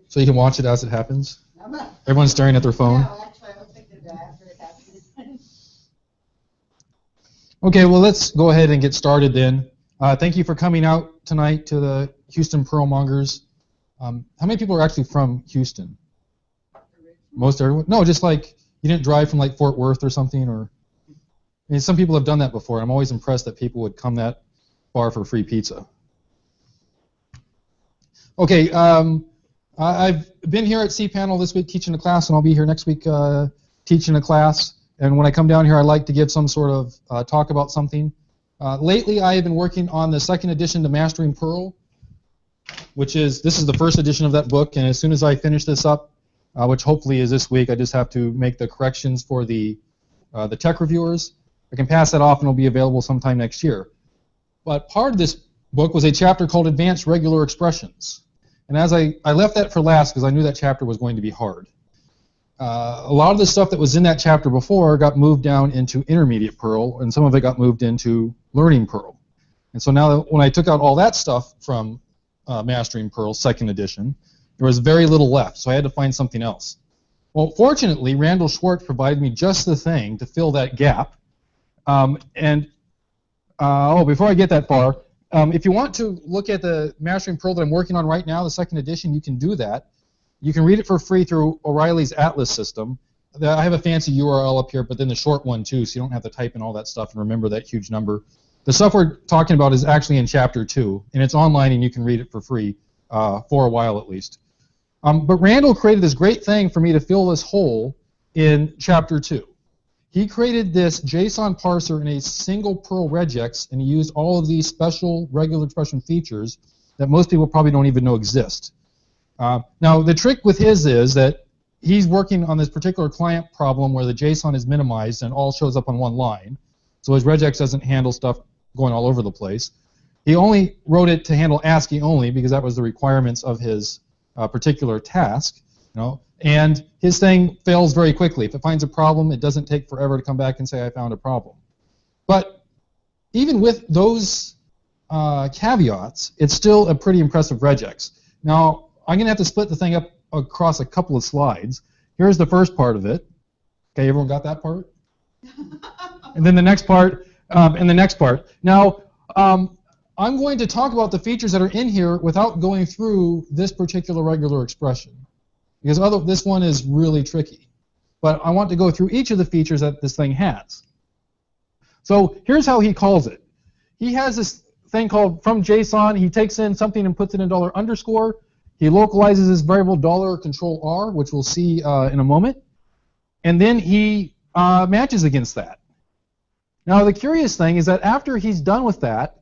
So you can watch it as it happens? Everyone's staring at their phone? No, actually, I was thinking that after it happens. Okay, well, let's go ahead and get started then. Thank you for coming out tonight to the Houston Perl Mongers. How many people are actually from Houston? Most everyone? No, just like you didn't drive from like Fort Worth or something, or I mean, some people have done that before. I'm always impressed that people would come that far for free pizza. Okay, I've been here at cPanel this week teaching a class, and I'll be here next week teaching a class. And when I come down here, I like to give some sort of talk about something. Lately, I have been working on the second edition to Mastering Perl, this is the first edition of that book, and as soon as I finish this up, which hopefully is this week, I just have to make the corrections for the tech reviewers. I can pass that off and it'll be available sometime next year. But part of this book was a chapter called Advanced Regular Expressions. And as I left that for last because I knew that chapter was going to be hard. A lot of the stuff that was in that chapter before got moved down into intermediate Perl, and some of it got moved into learning Perl. And so now when I took out all that stuff from Mastering Perl, second edition, there was very little left, so I had to find something else. Well, fortunately, Randall Schwartz provided me just the thing to fill that gap. Before I get that far, if you want to look at the Mastering Perl that I'm working on right now, the second edition, you can do that. You can read it for free through O'Reilly's Atlas system. I have a fancy URL up here, but then the short one too, so you don't have to type in all that stuff and remember that huge number. The stuff we're talking about is actually in Chapter 2, and it's online and you can read it for free for a while at least. But Randall created this great thing for me to fill this hole in Chapter 2. He created this JSON parser in a single Perl regex, and he used all of these special regular expression features that most people probably don't even know exist. Now, the trick with his is that he's working on this particular client problem where the JSON is minimized and all shows up on one line, so his regex doesn't handle stuff going all over the place. He only wrote it to handle ASCII only because that was the requirements of his particular task, and his thing fails very quickly. If it finds a problem, it doesn't take forever to come back and say, I found a problem. But even with those caveats, it's still a pretty impressive regex. Now, I'm going to have to split the thing up across a couple of slides. Here's the first part of it. Okay, everyone got that part? And then the next part, and the next part. Now, I'm going to talk about the features that are in here without going through this particular regular expression, because this one is really tricky. But I want to go through each of the features that this thing has. So here's how he calls it. He has this thing called from JSON. He takes in something and puts it in $_. He localizes this variable $R, which we'll see in a moment. And then he matches against that. Now the curious thing is that after he's done with that,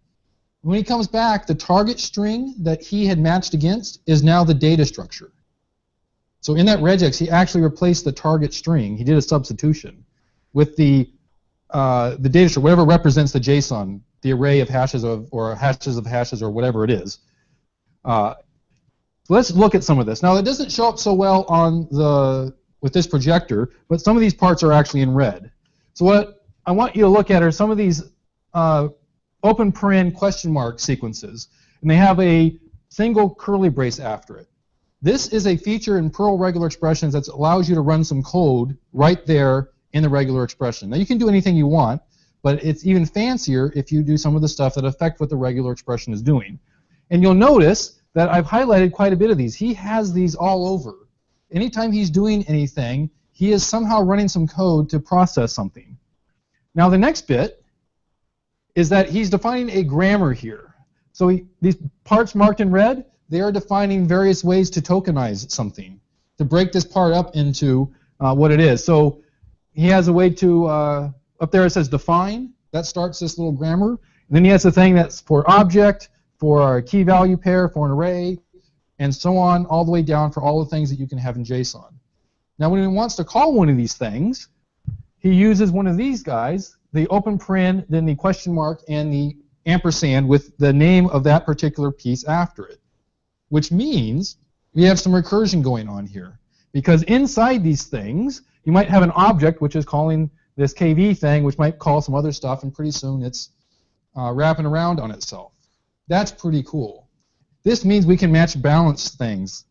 when he comes back, the target string that he had matched against is now the data structure. So in that regex, he actually replaced the target string. He did a substitution with the data structure, whatever represents the JSON, the array of hashes or hashes of hashes or whatever it is. So let's look at some of this. Now, it doesn't show up so well on with this projector, but some of these parts are actually in red. So what I want you to look at are some of these open paren question mark sequences, and they have a single curly brace after it. This is a feature in Perl regular expressions that allows you to run some code right there in the regular expression. Now, you can do anything you want, but it's even fancier if you do some of the stuff that affect what the regular expression is doing. And you'll notice that I've highlighted quite a bit of these. He has these all over. Anytime he's doing anything, he is somehow running some code to process something. Now, the next bit is that he's defining a grammar here. So these parts marked in red, they are defining various ways to tokenize something, to break this part up into what it is. So he has a way to, up there it says define, that starts this little grammar. And then he has a thing that's for object, for a key value pair, for an array, and so on, all the way down for all the things that you can have in JSON. Now when he wants to call one of these things, he uses one of these guys, the open paren, then the question mark, and the ampersand with the name of that particular piece after it, which means we have some recursion going on here. Because inside these things, you might have an object which is calling this KV thing, which might call some other stuff, and pretty soon it's wrapping around on itself. That's pretty cool. This means we can match balance things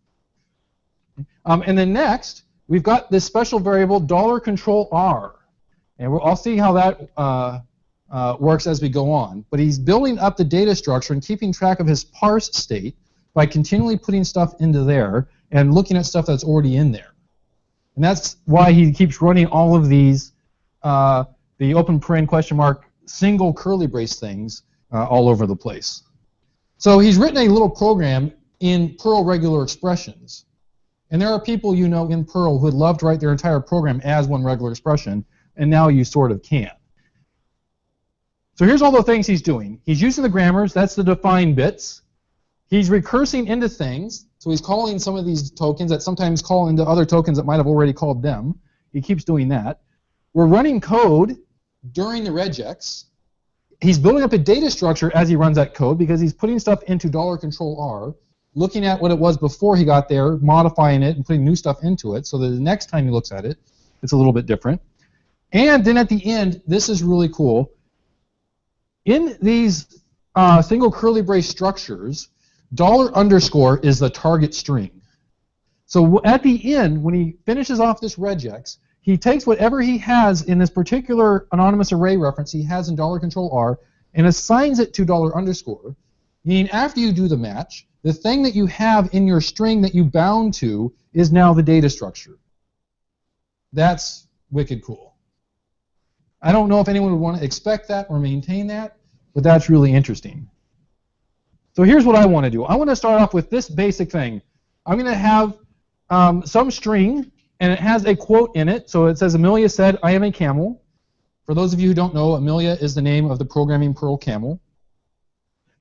And then next, we've got this special variable $$R. And I'll see how that works as we go on. But he's building up the data structure and keeping track of his parse state by continually putting stuff into there and looking at stuff that's already in there. And that's why he keeps running all of these, the open paren question mark single curly brace things all over the place. So he's written a little program in Perl regular expressions. And there are people you know in Perl who would love to write their entire program as one regular expression, and now you sort of can. So here's all the things he's doing. He's using the grammars, that's the define bits. He's recursing into things, so he's calling some of these tokens that sometimes call into other tokens that might have already called them. He keeps doing that. We're running code during the regex. He's building up a data structure as he runs that code because he's putting stuff into $$R, looking at what it was before he got there, modifying it, and putting new stuff into it so that the next time he looks at it, it's a little bit different. And then at the end, this is really cool. In these single curly brace structures, $_ is the target string. So at the end, when he finishes off this regex, he takes whatever he has in this particular anonymous array reference he has in $R and assigns it to $_, meaning after you do the match, the thing that you have in your string that you bound to is now the data structure. That's wicked cool. I don't know if anyone would want to expect that or maintain that, but that's really interesting. So here's what I want to do. I want to start off with this basic thing. I'm going to have some string, and it has a quote in it. So it says, Amelia said, I am a camel. For those of you who don't know, Amelia is the name of the programming Perl camel.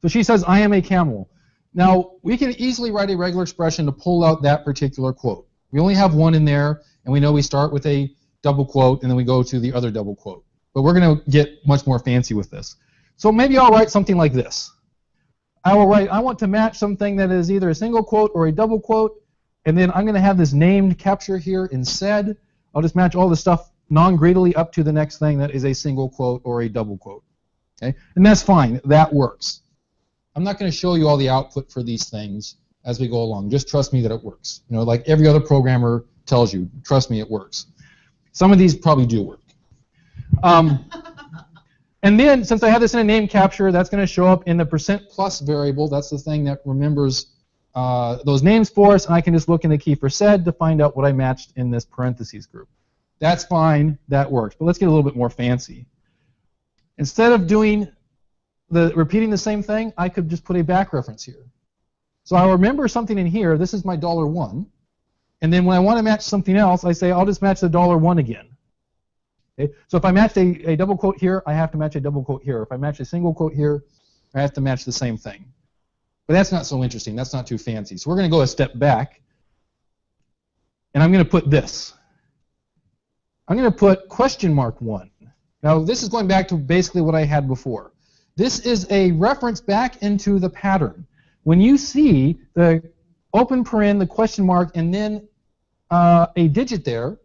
So she says, I am a camel. Now, we can easily write a regular expression to pull out that particular quote. We only have one in there, and we know we start with a double quote, and then we go to the other double quote. But we're going to get much more fancy with this. So maybe I'll write something like this. I will write, I want to match something that is either a single quote or a double quote, and then I'm going to have this named capture here instead. I'll just match all the stuff non-greedily up to the next thing that is a single quote or a double quote. Okay? And that's fine. That works. I'm not going to show you all the output for these things as we go along. Just trust me that it works. You know, like every other programmer tells you, trust me, it works. Some of these probably do work. And then, since I have this in a name capture, that's going to show up in the %+ variable. That's the thing that remembers those names for us, and I can just look in the key for sed to find out what I matched in this parentheses group. That's fine. That works. But let's get a little bit more fancy. Instead of doing repeating the same thing, I could just put a back reference here. So I'll remember something in here. This is my $1. And then when I want to match something else, I say I'll just match the $1 again. Okay? So if I match a double quote here, I have to match a double quote here. If I match a single quote here, I have to match the same thing. But that's not so interesting. That's not too fancy. So we're going to go a step back, and I'm going to put this. I'm going to put $1. Now this is going back to basically what I had before. This is a reference back into the pattern. When you see the open paren, the question mark, and then a digit there,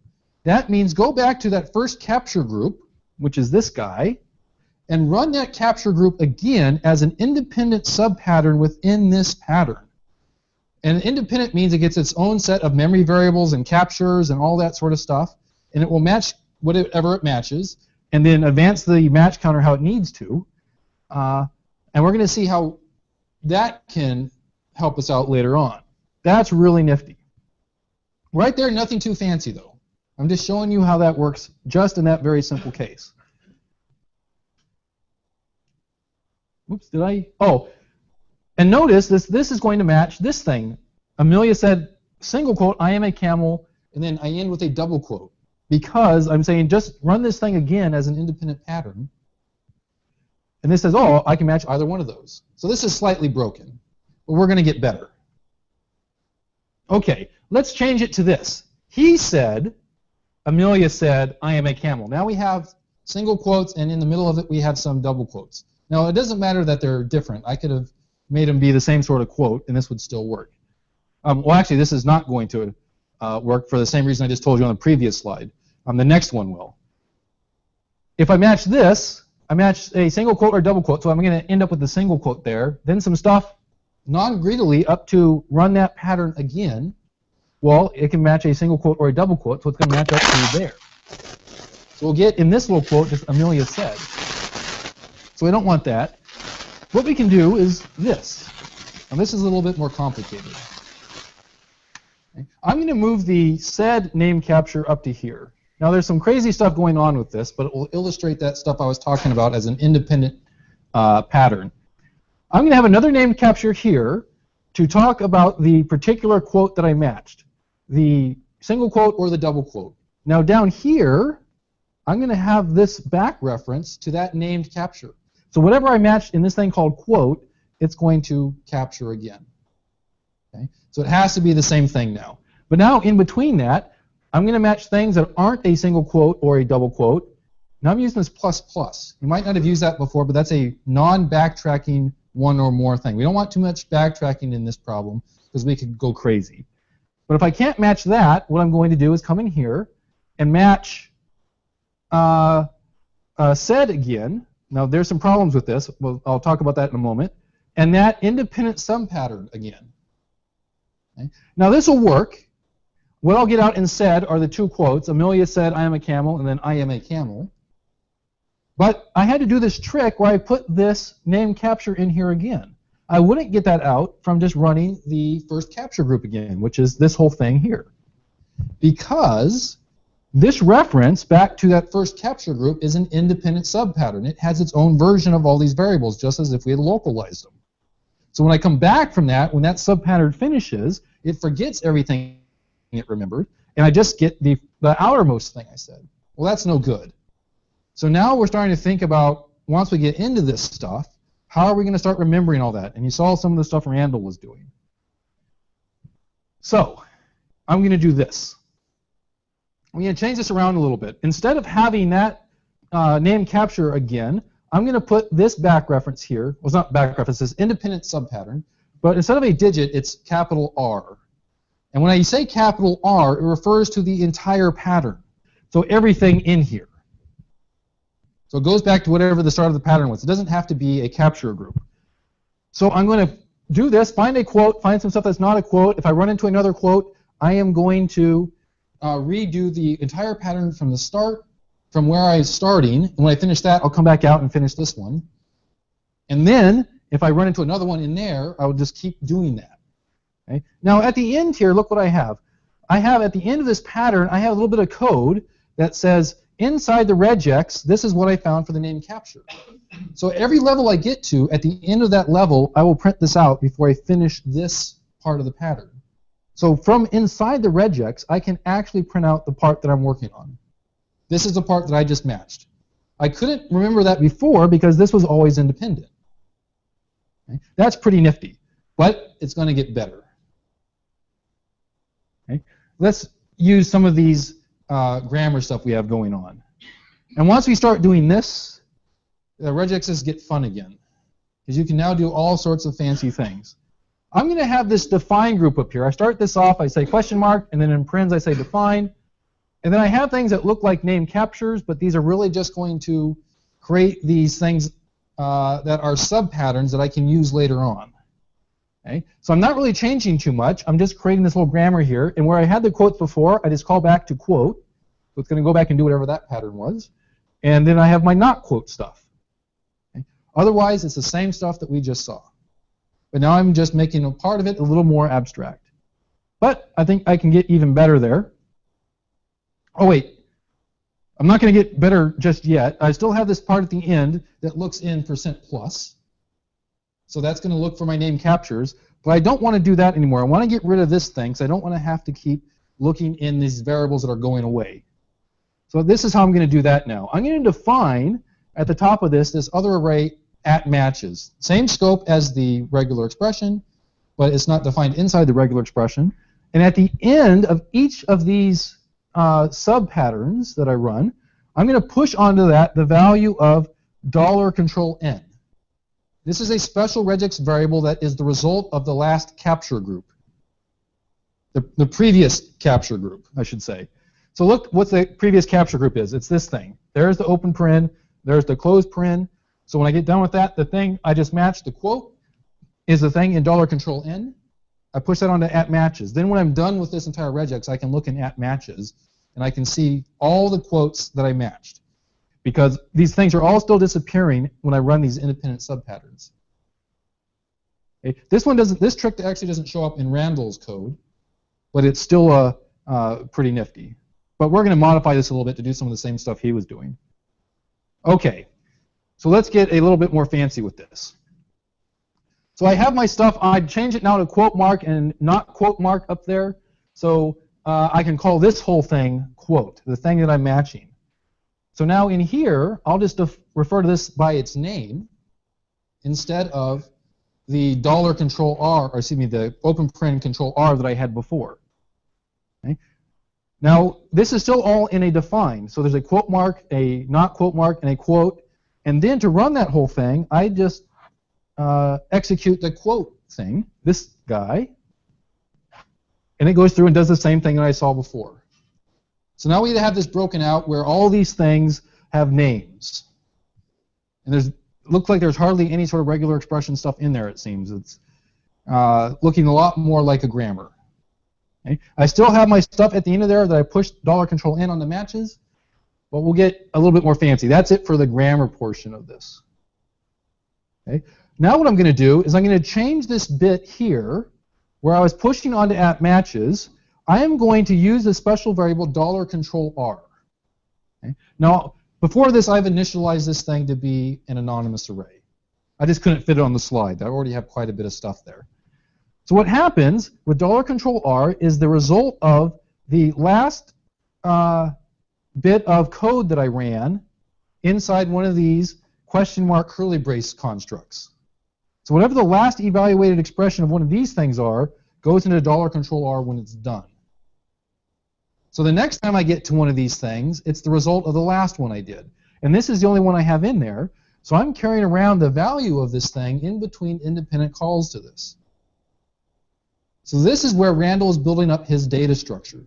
that means go back to that first capture group, which is this guy, and run that capture group again as an independent subpattern within this pattern. And independent means it gets its own set of memory variables and captures and all that sort of stuff, and it will match whatever it matches, and then advance the match counter how it needs to. And we're going to see how that can help us out later on. That's really nifty. Right there, nothing too fancy, though. I'm just showing you how that works just in that very simple case. Oops, did I? Oh, and notice this is going to match this thing. Amelia said, single quote, I am a camel, and then I end with a double quote. Because I'm saying just run this thing again as an independent pattern. And this says, oh, I can match either one of those. So this is slightly broken, but we're going to get better. Okay, let's change it to this. He said, Amelia said, I am a camel. Now we have single quotes, and in the middle of it we have some double quotes. Now it doesn't matter that they're different. I could have made them be the same sort of quote, and this would still work. Well, actually, this is not going to work for the same reason I just told you on the previous slide. The next one will. If I match this, I match a single quote or double quote, so I'm going to end up with the single quote there. Then some stuff non-greedily up to run that pattern again. Well, it can match a single quote or a double quote, so it's going to match up to there. So we'll get in this little quote just Amelia said. So we don't want that. What we can do is this. Now this is a little bit more complicated. Okay. I'm going to move the said name capture up to here. Now there's some crazy stuff going on with this, but it will illustrate that stuff I was talking about as an independent pattern. I'm going to have another name capture here to talk about the particular quote that I matched, the single quote or the double quote. Now down here, I'm going to have this back reference to that named capture. So whatever I matched in this thing called quote, it's going to capture again. Okay? So it has to be the same thing now. But now in between that, I'm going to match things that aren't a single quote or a double quote. Now I'm using this plus plus. You might not have used that before, but that's a non-backtracking one or more thing. We don't want too much backtracking in this problem because we could go crazy. But if I can't match that, what I'm going to do is come in here and match said again. Now there's some problems with this. Well, I'll talk about that in a moment. And that independent subpattern again. Okay? Now this will work. What I'll get out in said are the two quotes. Amelia said, I am a camel, and then I am a camel. But I had to do this trick where I put this name capture in here again. I wouldn't get that out from just running the first capture group again, which is this whole thing here. Because this reference back to that first capture group is an independent subpattern. It has its own version of all these variables, just as if we had localized them. So when I come back from that, when that subpattern finishes, it forgets everything it remembered, and I just get the outermost thing I said. Well, that's no good. So now we're starting to think about, once we get into this stuff, how are we going to start remembering all that? And you saw some of the stuff Randall was doing. So I'm going to do this. I'm going to change this around a little bit. Instead of having that name capture again, I'm going to put this back reference here. Well, it's not back reference, it's independent subpattern. But instead of a digit, it's capital R. And when I say capital R, it refers to the entire pattern. So everything in here. So it goes back to whatever the start of the pattern was. It doesn't have to be a capture group. So I'm going to do this, find a quote, find some stuff that's not a quote. If I run into another quote, I am going to redo the entire pattern from the start, from where I was starting. And when I finish that, I'll come back out and finish this one. And then, if I run into another one in there, I will just keep doing that. Okay? Now at the end here, look what I have. I have at the end of this pattern, I have a little bit of code that says inside the regex, this is what I found for the name capture. So every level I get to, at the end of that level, I will print this out before I finish this part of the pattern. So from inside the regex, I can actually print out the part that I'm working on. This is the part that I just matched. I couldn't remember that before because this was always independent. Okay? That's pretty nifty, but it's going to get better. Okay? Let's use some of these grammar stuff we have going on. And once we start doing this, the regexes get fun again, because you can now do all sorts of fancy things. I'm going to have this define group up here. I start this off, I say question mark, and then in parens I say define. And then I have things that look like name captures, but these are really just going to create these things that are subpatterns that I can use later on. Okay? So I'm not really changing too much. I'm just creating this little grammar here. And where I had the quotes before, I just call back to quote. So it's going to go back and do whatever that pattern was. And then I have my not quote stuff. Okay? Otherwise, it's the same stuff that we just saw. But now I'm just making a part of it a little more abstract. But I think I can get even better there. Oh, wait. I'm not going to get better just yet. I still have this part at the end that looks in %+. So that's going to look for my name captures. But I don't want to do that anymore. I want to get rid of this thing because I don't want to have to keep looking in these variables that are going away. So this is how I'm going to do that now. I'm going to define at the top of this other array at matches. Same scope as the regular expression, but it's not defined inside the regular expression. And at the end of each of these subpatterns that I run, I'm going to push onto that the value of $$n. This is a special regex variable that is the result of the last capture group. The previous capture group, I should say. So look what the previous capture group is. It's this thing. There's the open paren, there's the closed paren. So when I get done with that, the thing I just matched, the quote, is the thing in $$n. I push that onto @matches. Then when I'm done with this entire regex, I can look in @matches, and I can see all the quotes that I matched. Because these things are all still disappearing when I run these independent subpatterns. Okay. This trick actually doesn't show up in Randall's code, but it's still pretty nifty. But we're going to modify this a little bit to do some of the same stuff he was doing. Okay, so let's get a little bit more fancy with this. So I have my stuff. I'd change it now to quote mark and not quote mark up there. So I can call this whole thing quote, the thing that I'm matching. So now in here, I'll just refer to this by its name instead of the $$R, or excuse me, the open paren $R that I had before. Okay. Now, this is still all in a define. So there's a quote mark, a not quote mark, and a quote. And then to run that whole thing, I just execute the quote thing, this guy, and it goes through and does the same thing that I saw before. So now we have this broken out where all these things have names. And looks like there's hardly any sort of regular expression stuff in there, it seems. It's looking a lot more like a grammar. Okay. I still have my stuff at the end of there that I pushed $N on the matches, but we'll get a little bit more fancy. That's it for the grammar portion of this. Okay. Now what I'm going to do is I'm going to change this bit here where I was pushing onto @matches. I am going to use a special variable $R. Okay. Now, before this, I've initialized this thing to be an anonymous array. I just couldn't fit it on the slide. I already have quite a bit of stuff there. So what happens with $R is the result of the last bit of code that I ran inside one of these question mark curly brace constructs. So whatever the last evaluated expression of one of these things are goes into $R when it's done. So the next time I get to one of these things, it's the result of the last one I did. And this is the only one I have in there, so I'm carrying around the value of this thing in between independent calls to this. So this is where Randall is building up his data structure.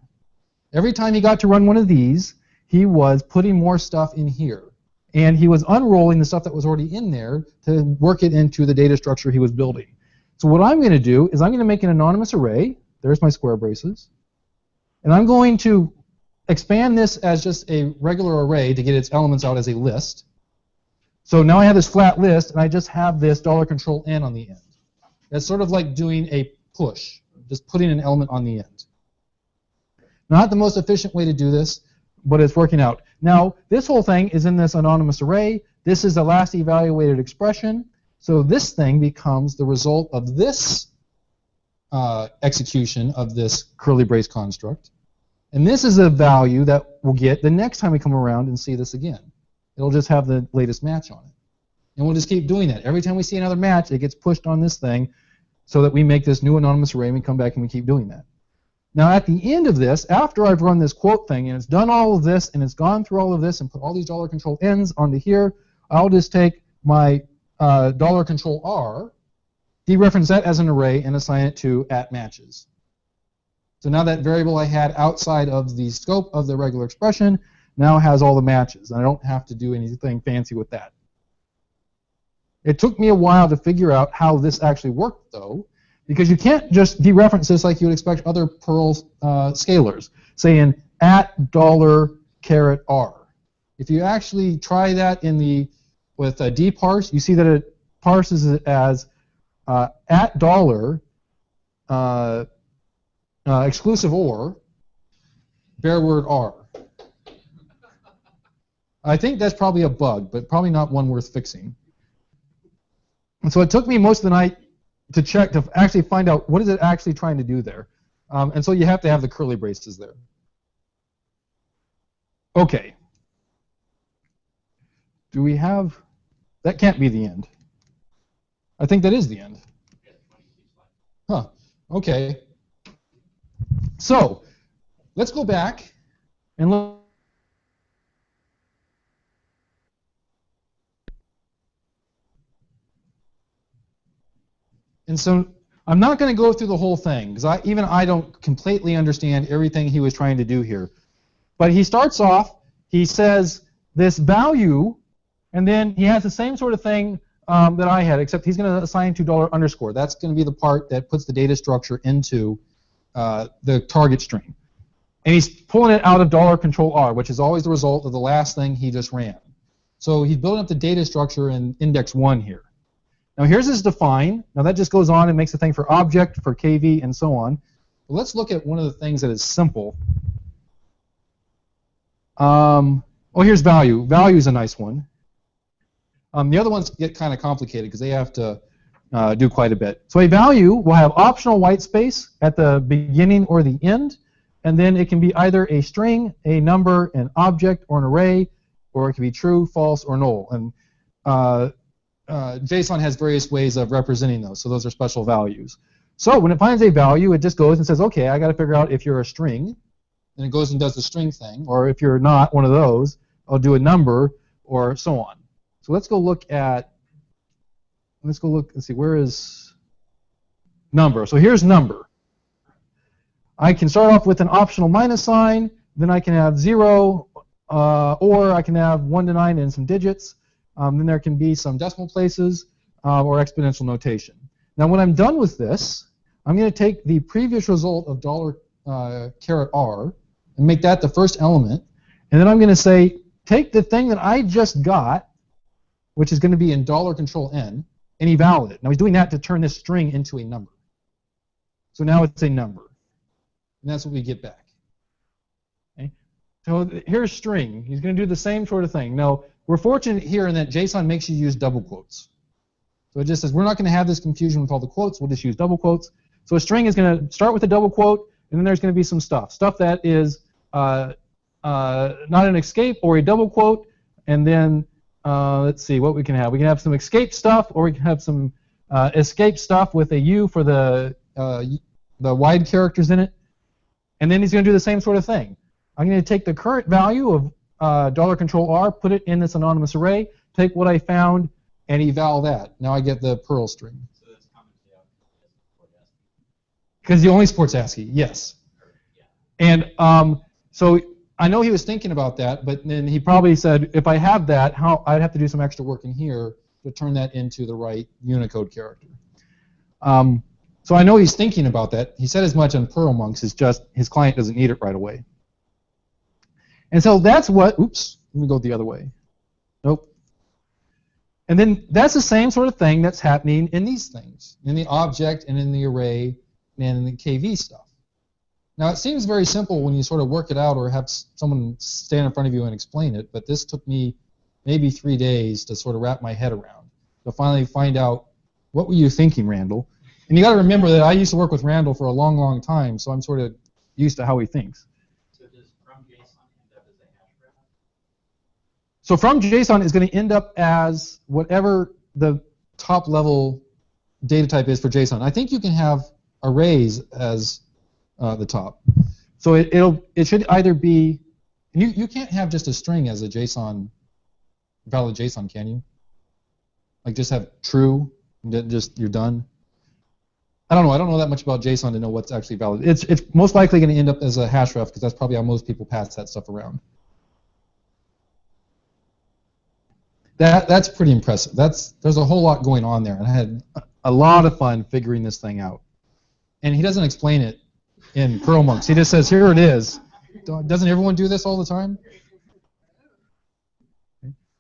Every time he got to run one of these, he was putting more stuff in here. And he was unrolling the stuff that was already in there to work it into the data structure he was building. So what I'm going to do is I'm going to make an anonymous array. There's my square braces. And I'm going to expand this as just a regular array to get its elements out as a list. So now I have this flat list, and I just have this $N on the end. That's sort of like doing a push, just putting an element on the end. Not the most efficient way to do this, but it's working out. Now, this whole thing is in this anonymous array. This is the last evaluated expression. So this thing becomes the result of this execution of this curly brace construct. And this is a value that we'll get the next time we come around and see this again. It'll just have the latest match on it. And we'll just keep doing that. Every time we see another match, it gets pushed on this thing so that we make this new anonymous array, and we come back and we keep doing that. Now at the end of this, after I've run this quote thing, and it's done all of this, and it's gone through all of this, and put all these $Ns onto here, I'll just take my $R, dereference that as an array, and assign it to @matches. So now that variable I had outside of the scope of the regular expression now has all the matches, and I don't have to do anything fancy with that. It took me a while to figure out how this actually worked, though, because you can't just dereference this like you would expect other Perl scalars, saying $$R. If you actually try that with dparse, you see that it parses it as $$ exclusive or bare word R. I think that's probably a bug, but probably not one worth fixing. And so it took me most of the night to check to actually find out what is it actually trying to do there. And so you have to have the curly braces there. Okay. Do we have... That can't be the end. I think that is the end. Huh. Okay. So let's go back and look. And so I'm not going to go through the whole thing, because even I don't completely understand everything he was trying to do here. But he starts off, he says this value, and then he has the same sort of thing that I had, except he's going to assign to $_. That's going to be the part that puts the data structure into the target string. And he's pulling it out of $$R, which is always the result of the last thing he just ran. So he's building up the data structure in index 1 here. Now here's his define. Now that just goes on and makes a thing for object, for KV, and so on. But let's look at one of the things that is simple. Oh, here's value. Value is a nice one. The other ones get kind of complicated because they have to do quite a bit. So a value will have optional white space at the beginning or the end, and then it can be either a string, a number, an object, or an array, or it can be true, false, or null. And JSON has various ways of representing those, so those are special values. So when it finds a value, it just goes and says, okay, I got to figure out if you're a string, and it goes and does the string thing, or if you're not one of those, I'll do a number, or so on. So let's go look at, let's see, where is number? So here's number. I can start off with an optional minus sign, then I can have 0, or I can have 1 to 9 and some digits. Then there can be some decimal places or exponential notation. Now when I'm done with this, I'm going to take the previous result of $$R and make that the first element, and then I'm going to say, take the thing that I just got, which is going to be in $N, and eval it. Now he's doing that to turn this string into a number. So now it's a number. And that's what we get back. Okay? So here's string. He's going to do the same sort of thing. Now, we're fortunate here in that JSON makes you use double quotes. So it just says, we're not going to have this confusion with all the quotes. We'll just use double quotes. So a string is going to start with a double quote, and then there's going to be some stuff. Stuff that is not an escape or a double quote, and then let's see what we can have. We can have some escape stuff, or we can have some escape stuff with a U for the wide characters in it. And then he's going to do the same sort of thing. I'm going to take the current value of $$R, put it in this anonymous array, take what I found, and eval that. Now I get the Perl string. So that's commented out because he only supports ASCII, yes. And so I know he was thinking about that, but then he probably said, if I have that, I'd have to do some extra work in here to turn that into the right Unicode character. So I know he's thinking about that. He said as much on Perl Monks, it's just his client doesn't need it right away. And so that's what, oops, let me go the other way. Nope. And then that's the same sort of thing that's happening in these things, in the object and in the array and in the KV stuff. Now it seems very simple when you sort of work it out or have someone stand in front of you and explain it, but this took me maybe 3 days to sort of wrap my head around, to finally find out, what were you thinking, Randall? And you got to remember that I used to work with Randall for a long, long time, so I'm sort of used to how he thinks. So does from JSON end up as a hash graph? So from JSON is going to end up as whatever the top level data type is for JSON. I think you can have arrays as the top. So it should either be, you can't have just a string as a JSON, valid JSON, can you? Like just have true, and then just you're done. I don't know. I don't know that much about JSON to know what's actually valid. It's most likely going to end up as a hash ref because that's probably how most people pass that stuff around. That's pretty impressive. There's a whole lot going on there, and I had a lot of fun figuring this thing out. And he doesn't explain it in Perl Monks. He just says, here it is. Doesn't everyone do this all the time?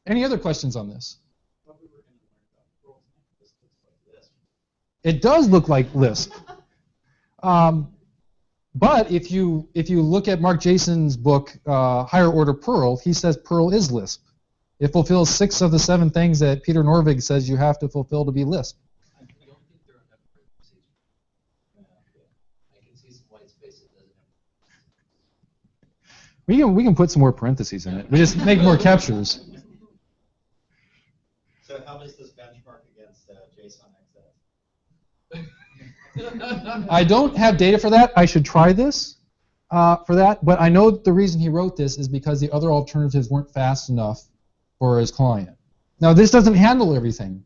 Any other questions on this? It does look like Lisp. But if you look at Mark Jason's book, Higher Order Perl, he says Perl is Lisp. It fulfills 6 of the 7 things that Peter Norvig says you have to fulfill to be Lisp. I don't think there are enough parentheses. I can see some white space that doesn't have. We can put some more parentheses in it. We just make more captures. So how does this benchmark against JSON XS? I don't have data for that. I should try this for that, but I know the reason he wrote this is because the other alternatives weren't fast enough for his client. Now this doesn't handle everything,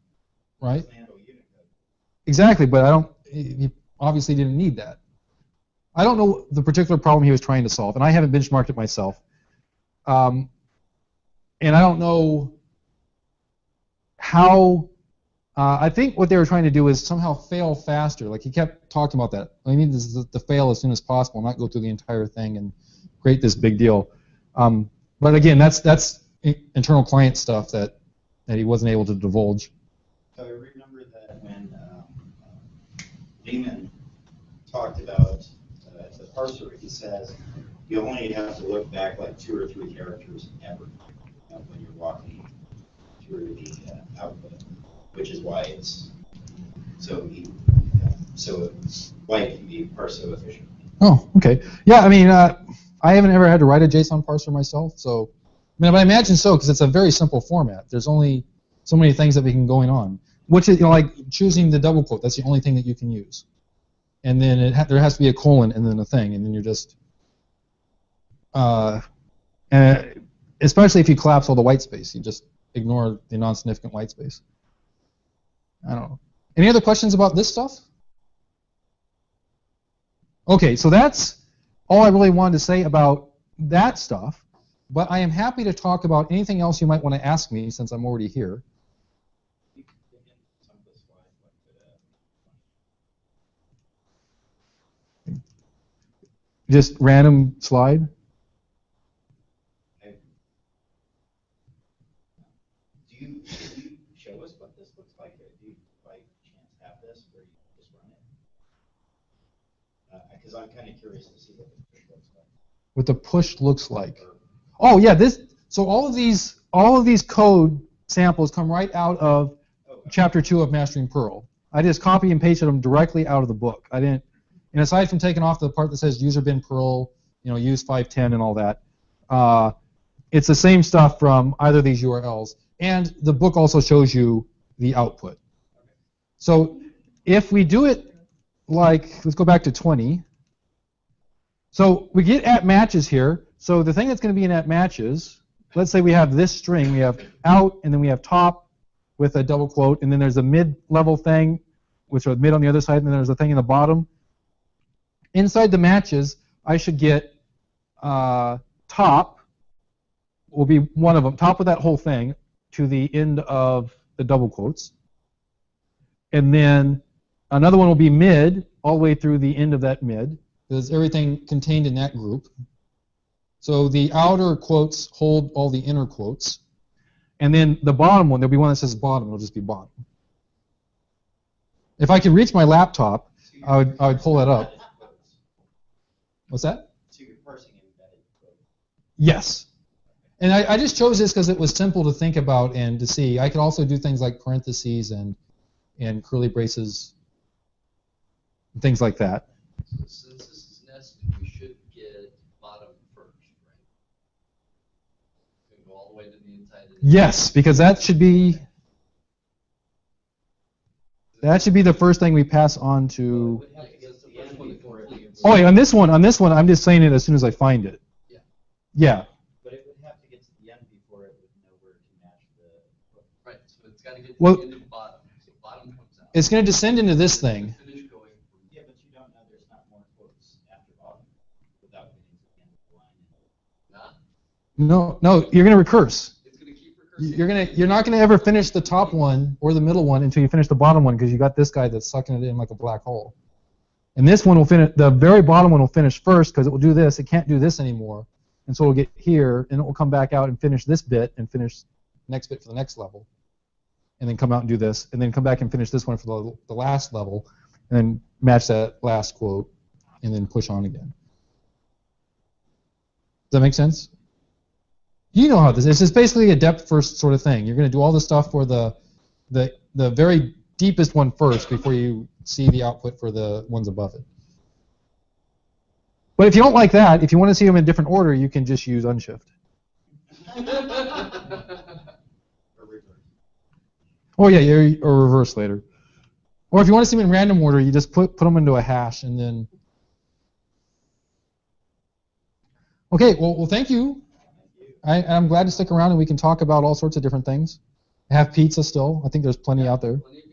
right? Exactly, but he obviously didn't need that. I don't know the particular problem he was trying to solve, and I haven't benchmarked it myself. And I don't know how I think what they were trying to do is somehow fail faster. Like he kept talking about that. I need this to fail as soon as possible, not go through the entire thing and create this big deal. But again, that's internal client stuff that he wasn't able to divulge. So I remember that when Lehman talked about the parser, he says you only have to look back like 2 or 3 characters ever when you're walking through the output, which is why it's why it can be parsed so efficiently. Oh, okay. Yeah, I mean, I haven't ever had to write a JSON parser myself, so but I imagine so because it's a very simple format. There's only so many things that we can going on, which is like choosing the double quote. That's the only thing that you can use, and then there has to be a colon and then a thing, and then you're just and especially if you collapse all the white space, you just ignore the non-significant white space. I don't know. Any other questions about this stuff? Okay, so that's all I really wanted to say about that stuff, but I am happy to talk about anything else you might want to ask me since I'm already here. Just random slide? Do you show us what this looks like, or do you by chance have this where you just run it? Because I'm kind of curious to see what the push looks like. What the push looks like. Oh yeah, so all of these code samples come right out of chapter 2 of Mastering Perl. I just copy and pasted them directly out of the book. I didn't, and aside from taking off the part that says user bin Perl, use 510 and all that, it's the same stuff from either of these URLs. And the book also shows you the output. So if we do it like, let's go back to 20. So we get at matches here. So the thing that's going to be in at matches, let's say we have this string. We have out, and then we have top with a double quote, and then there's a mid-level thing, which are mid on the other side, and then there's a thing in the bottom. Inside the matches, I should get top will be one of them, top of that whole thing to the end of the double quotes. And then another one will be mid all the way through the end of that mid. There's everything contained in that group. So the outer quotes hold all the inner quotes. And then the bottom one, there'll be one that says bottom, it'll just be bottom. If I could reach my laptop, I would pull that up. What's that? So you're parsing embedded code. Yes. And I just chose this because it was simple to think about and to see. I could also do things like parentheses and curly braces, and things like that. So since this is nested, we should get bottom first, right? We go all the way to the inside of the Yes, because that should be the first thing we pass on to. Oh, yeah, on this one, I'm just saying it as soon as I find it. Yeah. Yeah. But it would have to get to the end before it would know where to match the. Right, so it's got to get to Well, the end of bottom. So bottom comes out. It's going to descend into this thing. Finish going from Yeah, but you don't know there's not more quotes after bottom without getting to the end of the line. nah. No, you're going to recurse. It's going to keep recursing. You're not going to ever finish the top one or the middle one until you finish the bottom one because you got this guy that's sucking it in like a black hole. And this one will finish. The very bottom one will finish first because it will do this. It can't do this anymore, and so it'll get here, and it will come back out and finish this bit and finish the next bit for the next level, and then come out and do this, and then come back and finish this one for the last level, and then match that last quote, and then push on again. Does that make sense? You know how this is. It's basically a depth first sort of thing. You're going to do all the stuff for the very deepest one first before you see the output for the ones above it. But if you don't like that, if you want to see them in different order, you can just use unshift. Or reverse. Oh yeah, or reverse later. Or if you want to see them in random order, you just put them into a hash and then. Okay, well thank you. I'm glad to stick around and we can talk about all sorts of different things. I have pizza still. I think there's plenty out there. Plenty of